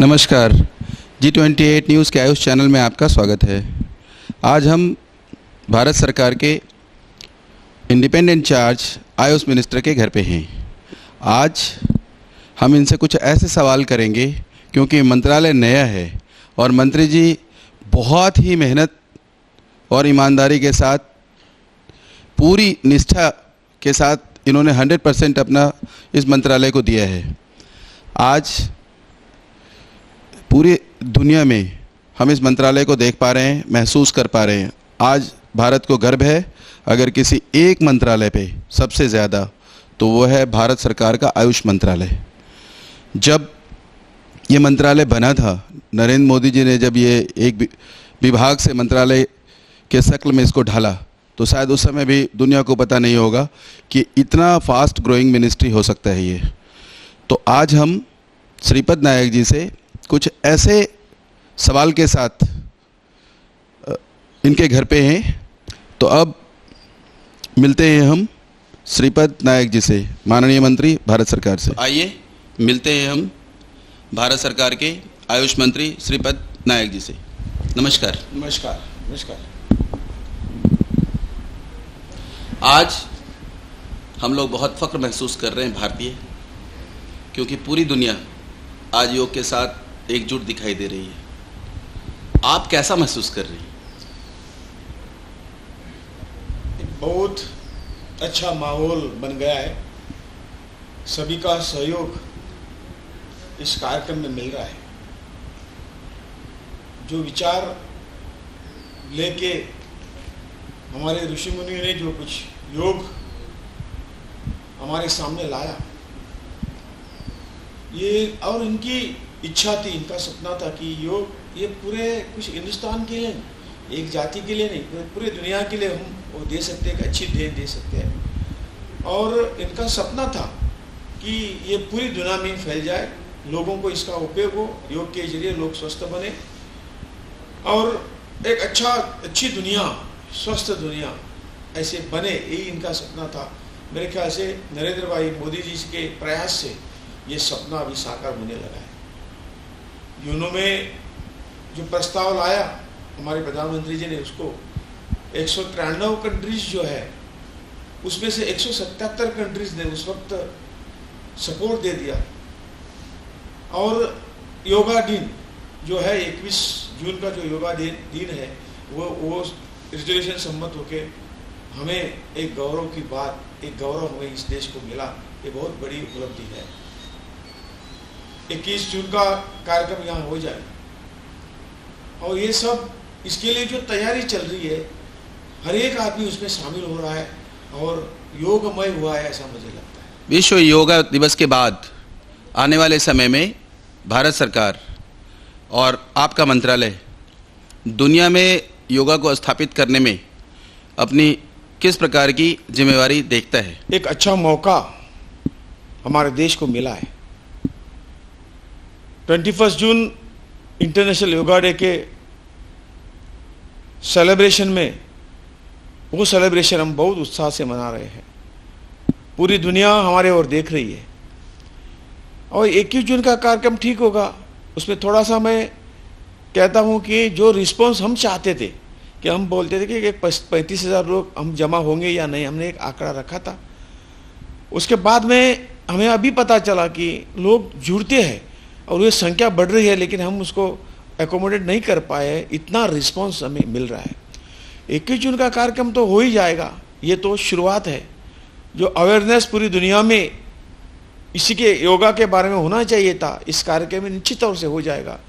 नमस्कार। G28 news के Ayush channel में आपका स्वागत है। आज हम भारत सरकार के इंडिपेंडेंट चार्ज आयुष मिनिस्टर के घर पे हैं। आज हम इनसे कुछ ऐसे सवाल करेंगे क्योंकि मंत्रालय नया है और मंत्री जी बहुत ही मेहनत और ईमानदारी के साथ, पूरी निष्ठा के साथ इन्होंने 100% अपना इस मंत्रालय को दिया है। आज पूरी दुनिया में हम इस मंत्रालय को देख पा रहे हैं, महसूस कर पा रहे हैं। आज भारत को गर्व है अगर किसी एक मंत्रालय पे सबसे ज़्यादा, तो वो है भारत सरकार का आयुष मंत्रालय। जब ये मंत्रालय बना था, नरेंद्र मोदी जी ने जब ये एक विभाग से मंत्रालय के शक्ल में इसको ढाला, तो शायद उस समय भी दुनिया को पता नहीं होगा कि इतना फास्ट ग्रोइंग मिनिस्ट्री हो सकता है ये। तो आज हम श्रीपद नायक जी से कुछ ऐसे सवाल के साथ इनके घर पे हैं। तो अब मिलते हैं हम श्रीपद नायक जी से, माननीय मंत्री भारत सरकार से। आइए मिलते हैं हम भारत सरकार के आयुष मंत्री श्रीपद नायक जी से। नमस्कार। नमस्कार। नमस्कार। आज हम लोग बहुत फ़ख्र महसूस कर रहे हैं भारतीय, क्योंकि पूरी दुनिया आज योग के साथ एकजुट दिखाई दे रही है। आप कैसा महसूस कर रही हैं? बहुत अच्छा माहौल बन गया है। सभी का सहयोग इस कार्यक्रम में मिल रहा है। जो विचार लेके हमारे ऋषि मुनि ने जो कुछ योग हमारे सामने लाया, ये और इनकी इच्छा थी, इनका सपना था कि योग ये पूरे कुछ हिंदुस्तान के लिए, एक जाति के लिए नहीं, पूरे दुनिया के लिए हम वो दे सकते हैं, अच्छी देन दे सकते हैं। और इनका सपना था कि ये पूरी दुनिया में फैल जाए, लोगों को इसका उपयोग हो, योग के जरिए लोग स्वस्थ बने और एक अच्छी दुनिया, स्वस्थ दुनिया ऐसे बने, यही इनका सपना था। मेरे ख्याल से नरेंद्र भाई मोदी जी के प्रयास से ये सपना अभी साकार होने लगा है। यूनो में जो प्रस्ताव लाया हमारे प्रधानमंत्री जी ने, उसको 193 कंट्रीज जो है उसमें से 177 कंट्रीज ने उस वक्त सपोर्ट दे दिया। और योगा दिन जो है 21 जून का जो योगा दिन है, वो रिजोल्यूशन सम्मत होके हमें एक गौरव की बात, एक गौरव हमें इस देश को मिला। ये बहुत बड़ी उपलब्धि है। 21 जून का कार्यक्रम यहाँ हो जाए और ये सब इसके लिए जो तैयारी चल रही है, हर एक आदमी उसमें शामिल हो रहा है और योगमय हुआ है, ऐसा मुझे लगता है। विश्व योगा दिवस के बाद आने वाले समय में भारत सरकार और आपका मंत्रालय दुनिया में योगा को स्थापित करने में अपनी किस प्रकार की जिम्मेवारी देखता है? एक अच्छा मौका हमारे देश को मिला है। 21 जून इंटरनेशनल योगा डे के सेलिब्रेशन में, वो सेलिब्रेशन हम बहुत उत्साह से मना रहे हैं। पूरी दुनिया हमारे ओर देख रही है और 21 जून का कार्यक्रम ठीक होगा। उसमें थोड़ा सा मैं कहता हूँ कि जो रिस्पांस हम चाहते थे, कि हम बोलते थे कि 35,000 लोग हम जमा होंगे या नहीं, हमने एक आंकड़ा रखा था। उसके बाद में हमें अभी पता चला कि लोग जुड़ते हैं और ये संख्या बढ़ रही है, लेकिन हम उसको एकोमोडेट नहीं कर पाए। इतना रिस्पांस हमें मिल रहा है। 21 जून का कार्यक्रम तो हो ही जाएगा, ये तो शुरुआत है। जो अवेयरनेस पूरी दुनिया में इसी के योगा के बारे में होना चाहिए था, इस कार्यक्रम में निश्चित तौर से हो जाएगा।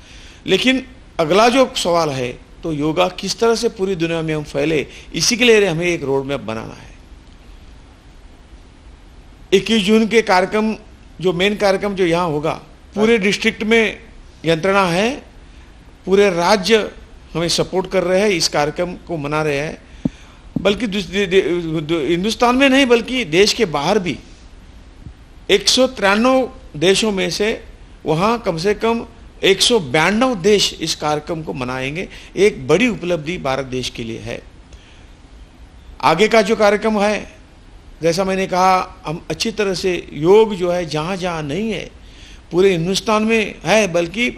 लेकिन अगला जो सवाल है, तो योगा किस तरह से पूरी दुनिया में हम फैले, इसी के लिए हमें एक रोड मैप बनाना है। 21 जून के कार्यक्रम, जो मेन कार्यक्रम जो यहाँ होगा, पूरे डिस्ट्रिक्ट में यंत्रणा है, पूरे राज्य हमें सपोर्ट कर रहे हैं, इस कार्यक्रम को मना रहे हैं। बल्कि हिंदुस्तान में नहीं, बल्कि देश के बाहर भी 193 देशों में से वहाँ कम से कम 192 देश इस कार्यक्रम को मनाएंगे। एक बड़ी उपलब्धि भारत देश के लिए है। आगे का जो कार्यक्रम है, जैसा मैंने कहा, हम अच्छी तरह से योग जो है जहाँ जहाँ नहीं है पूरे हिंदुस्तान में है, बल्कि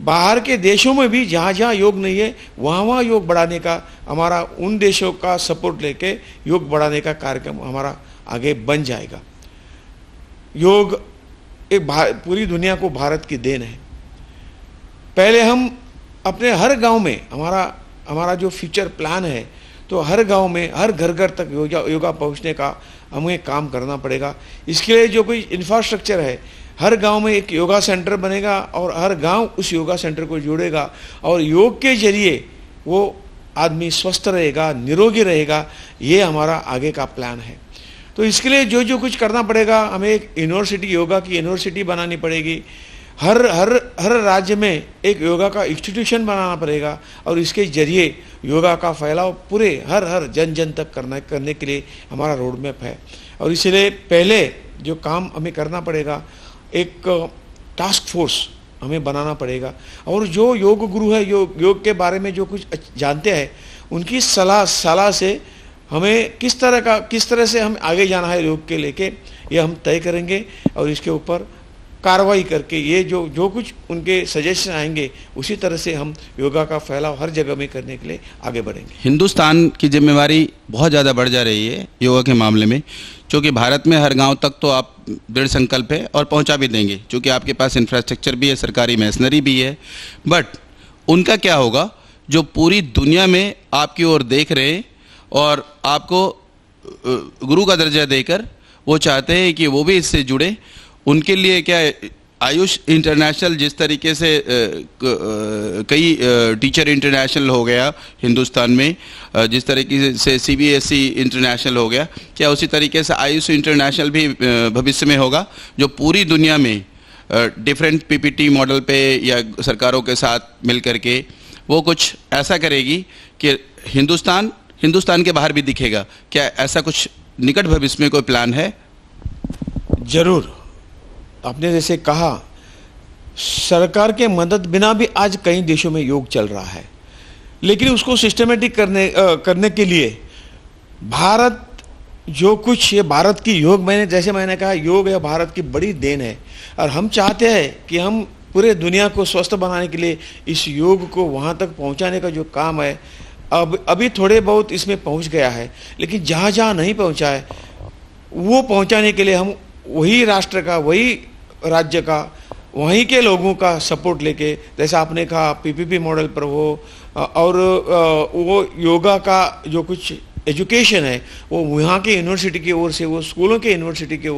बाहर के देशों में भी जहाँ जहाँ योग नहीं है वहाँ वहाँ योग बढ़ाने का हमारा, उन देशों का सपोर्ट लेके योग बढ़ाने का कार्यक्रम हमारा आगे बन जाएगा। योग एक पूरी दुनिया को भारत की देन है। पहले हम अपने हर गांव में, हमारा जो फ्यूचर प्लान है, तो हर गांव में, हर घर घर तक योगा पहुंचने का हमें काम करना पड़ेगा। इसके लिए जो कोई इंफ्रास्ट्रक्चर है, हर गांव में एक योगा सेंटर बनेगा और हर गांव उस योगा सेंटर को जोड़ेगा और योग के जरिए वो आदमी स्वस्थ रहेगा, निरोगी रहेगा। ये हमारा आगे का प्लान है। तो इसके लिए जो जो कुछ करना पड़ेगा, हमें एक यूनिवर्सिटी, योगा की यूनिवर्सिटी बनानी पड़ेगी। हर राज्य में एक योगा का इंस्टीट्यूशन बनाना पड़ेगा और इसके जरिए योगा का फैलाव पूरे हर जन जन तक करने के लिए हमारा रोड मैप है। और इसलिए पहले जो काम हमें करना पड़ेगा, एक टास्क फोर्स हमें बनाना पड़ेगा और जो योग गुरु है, योग के बारे में जो कुछ जानते हैं, उनकी सलाह से हमें किस तरह से हम आगे जाना है योग के लेके, ये हम तय करेंगे और इसके ऊपर कार्रवाई करके ये जो कुछ उनके सजेशन आएंगे उसी तरह से हम योगा का फैलाव हर जगह में करने के लिए आगे बढ़ेंगे। हिंदुस्तान की जिम्मेवारी बहुत ज़्यादा बढ़ जा रही है योगा के मामले में, क्योंकि भारत में हर गांव तक तो आप दृढ़ संकल्प है और पहुंचा भी देंगे, क्योंकि आपके पास इंफ्रास्ट्रक्चर भी है, सरकारी मशीनरी भी है। बट उनका क्या होगा जो पूरी दुनिया में आपकी ओर देख रहे हैं और आपको गुरु का दर्जा देकर वो चाहते हैं कि वो भी इससे जुड़े। उनके लिए क्या आयुष इंटरनेशनल, जिस तरीके से कई टीचर इंटरनेशनल हो गया हिंदुस्तान में, जिस तरीके से CBSE इंटरनेशनल हो गया, क्या उसी तरीके से आयुष इंटरनेशनल भी भविष्य में होगा, जो पूरी दुनिया में डिफरेंट PPT मॉडल पे या सरकारों के साथ मिल करके वो कुछ ऐसा करेगी कि हिंदुस्तान के बाहर भी दिखेगा? क्या ऐसा कुछ निकट भविष्य में कोई प्लान है? जरूर। आपने जैसे कहा, सरकार के मदद बिना भी आज कई देशों में योग चल रहा है, लेकिन उसको सिस्टमेटिक करने के लिए भारत जो कुछ, ये भारत की योग, जैसे मैंने कहा, योग है भारत की बड़ी देन है और हम चाहते हैं कि हम पूरे दुनिया को स्वस्थ बनाने के लिए इस योग को वहाँ तक पहुँचाने का जो काम है, अभी थोड़े बहुत इसमें पहुँच गया है, लेकिन जहाँ जहाँ नहीं पहुँचा है वो पहुँचाने के लिए हम वही राष्ट्र का, वही राज्य का, वहीं के लोगों का सपोर्ट लेके, जैसा आपने कहा PPP मॉडल पर हो, और वो योगा का जो कुछ एजुकेशन है वो वहाँ के यूनिवर्सिटी की ओर से, वो स्कूलों के यूनिवर्सिटी के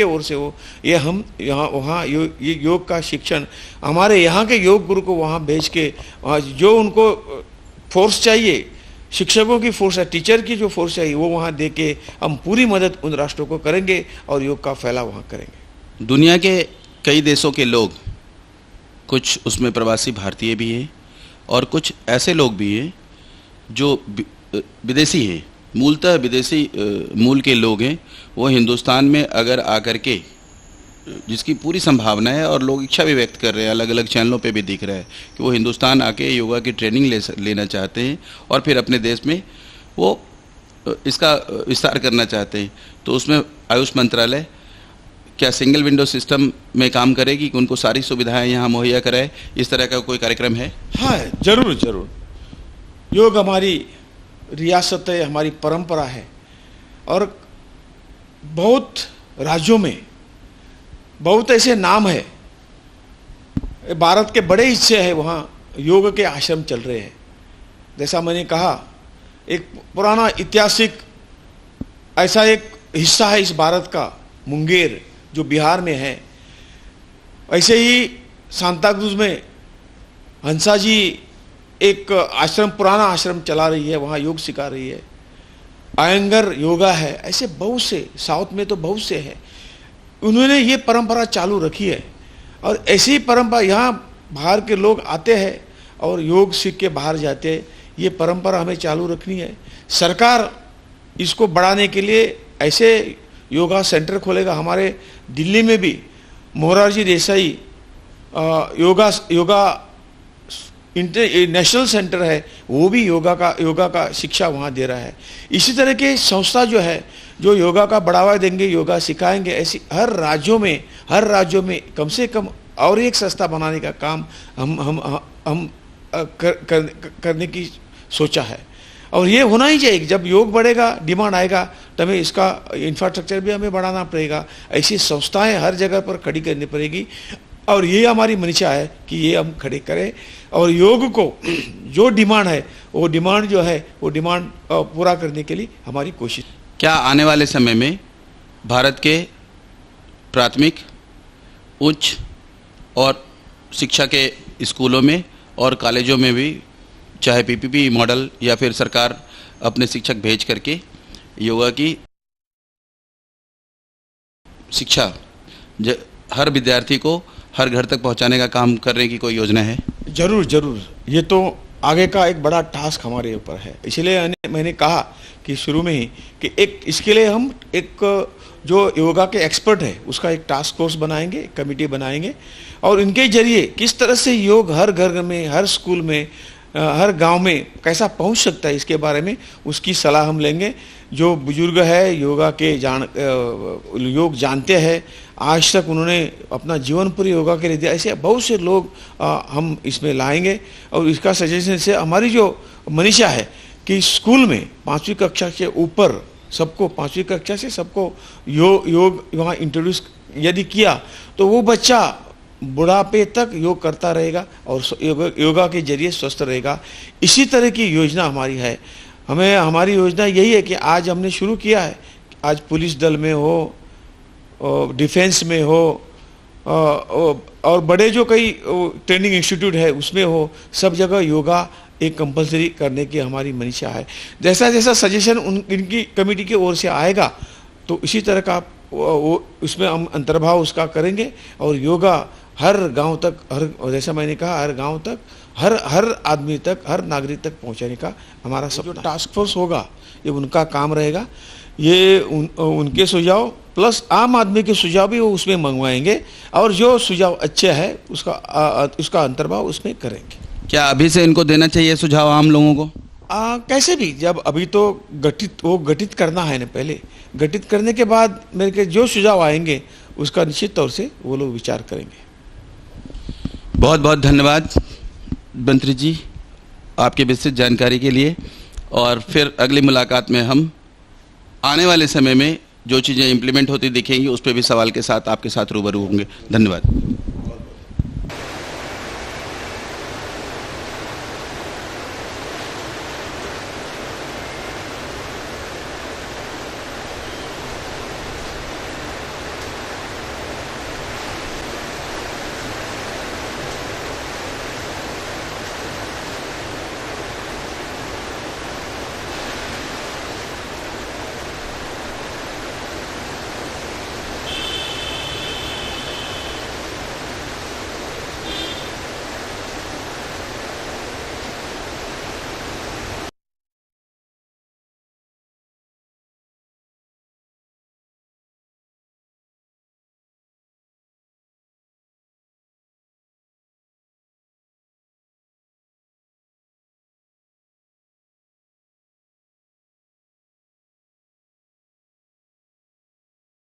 ओर से हो, ये हम वहाँ ये योग का शिक्षण हमारे यहाँ के योग गुरु को वहाँ भेज के, जो उनको फोर्स चाहिए, शिक्षकों की फोर्स है, टीचर की जो फोर्स चाहिए, वो वहाँ दे के हम पूरी मदद उन राष्ट्रों को करेंगे और योग का फैलाव वहाँ करेंगे। दुनिया के कई देशों के लोग, कुछ उसमें प्रवासी भारतीय भी हैं और कुछ ऐसे लोग भी हैं जो विदेशी हैं, मूलतः विदेशी मूल के लोग हैं। वो हिंदुस्तान में अगर आकर के, जिसकी पूरी संभावना है और लोग इच्छा भी व्यक्त कर रहे हैं, अलग अलग चैनलों पे भी दिख रहा है कि वो हिंदुस्तान आके योगा की ट्रेनिंग लेना चाहते हैं और फिर अपने देश में वो इसका विस्तार करना चाहते हैं, तो उसमें आयुष मंत्रालय क्या सिंगल विंडो सिस्टम में काम करेगी कि उनको सारी सुविधाएं यहाँ मुहैया कराए? इस तरह का कोई कार्यक्रम है? हाँ, जरूर। योग हमारी रियासत है, हमारी परंपरा है और बहुत राज्यों में बहुत ऐसे नाम है, भारत के बड़े हिस्से हैं वहाँ योग के आश्रम चल रहे हैं। जैसा मैंने कहा, एक पुराना ऐतिहासिक ऐसा एक हिस्सा है इस भारत का, मुंगेर, जो बिहार में है। ऐसे ही सांताक्रूज में हंसा जी एक आश्रम, पुराना आश्रम चला रही है, वहाँ योग सिखा रही है। आयंगर योगा है, ऐसे बहुत से, साउथ में तो बहुत से हैं। उन्होंने ये परंपरा चालू रखी है और ऐसी परंपरा यहाँ बाहर के लोग आते हैं और योग सीख के बाहर जाते हैं। ये परंपरा हमें चालू रखनी है। सरकार इसको बढ़ाने के लिए ऐसे योगा सेंटर खोलेगा। हमारे दिल्ली में भी मोरारजी देसाई योगा नेशनल सेंटर है, वो भी योगा का शिक्षा वहाँ दे रहा है। इसी तरह के संस्था जो है जो योगा का बढ़ावा देंगे, योगा सिखाएंगे, ऐसी हर राज्यों में कम से कम और एक सस्ता बनाने का काम हम करने की सोचा है। और ये होना ही चाहिए। जब योग बढ़ेगा, डिमांड आएगा, तो हमें इसका इंफ्रास्ट्रक्चर भी हमें बढ़ाना पड़ेगा। ऐसी संस्थाएं हर जगह पर खड़ी करनी पड़ेगी और ये हमारी मंशा है कि ये हम खड़े करें और योग को जो डिमांड है वो डिमांड पूरा करने के लिए हमारी कोशिश। क्या आने वाले समय में भारत के प्राथमिक, उच्च और शिक्षा के स्कूलों में और कॉलेजों में भी, चाहे पीपीपी मॉडल या फिर सरकार अपने शिक्षक भेज करके योगा की शिक्षा हर विद्यार्थी को हर घर तक पहुंचाने का काम करने की कोई योजना है? जरूर जरूर, ये तो आगे का एक बड़ा टास्क हमारे ऊपर है। इसलिए मैंने कहा कि शुरू में ही कि इसके लिए हम एक जो योगा के एक्सपर्ट है उसका एक टास्क फोर्स बनाएंगे, एक कमेटी बनाएंगे और इनके जरिए किस तरह से योग हर घर में, हर स्कूल में, हर गांव में कैसा पहुंच सकता है, इसके बारे में उसकी सलाह हम लेंगे। जो बुजुर्ग है योगा के योग जानते हैं, आज तक उन्होंने अपना जीवन पूरी योगा के लिए दिया, ऐसे बहुत से लोग हम इसमें लाएंगे। और इसका सजेशन से हमारी जो मंशा है कि स्कूल में 5वीं कक्षा से ऊपर सबको, 5वीं कक्षा से सबको योग वहाँ इंट्रोड्यूस यदि किया तो वो बच्चा बुढ़ापे तक योग करता रहेगा और योगा के जरिए स्वस्थ रहेगा। इसी तरह की योजना हमारी है। हमारी योजना यही है कि आज हमने शुरू किया है, आज पुलिस दल में हो, डिफेंस में हो और बड़े जो कई ट्रेनिंग इंस्टीट्यूट है उसमें हो, सब जगह योगा एक कंपलसरी करने की हमारी मंशा है। जैसा जैसा सजेशन इनकी कमेटी की ओर से आएगा तो इसी तरह का उसमें हम अंतर्भाव उसका करेंगे और योगा हर गांव तक, हर जैसा मैंने कहा हर गांव तक, हर आदमी तक, हर नागरिक तक पहुंचाने का हमारा सब जो टास्क फोर्स होगा ये उनका काम रहेगा। ये उनके सुझाव प्लस आम आदमी के सुझाव भी वो उसमें मंगवाएंगे और जो सुझाव अच्छे हैं उसका अंतर्भाव उसमें करेंगे। क्या अभी से इनको देना चाहिए सुझाव आम लोगों को? कैसे भी, जब अभी तो गठित करना है ना, पहले गठित करने के बाद मेरे के जो सुझाव आएंगे उसका निश्चित तौर से वो लोग विचार करेंगे। बहुत बहुत धन्यवाद मंत्री जी आपके विस्तृत जानकारी के लिए। और फिर अगली मुलाकात में हम आने वाले समय में जो चीज़ें इम्प्लीमेंट होती दिखेंगी उस पर भी सवाल के साथ आपके साथ रूबरू होंगे। धन्यवाद।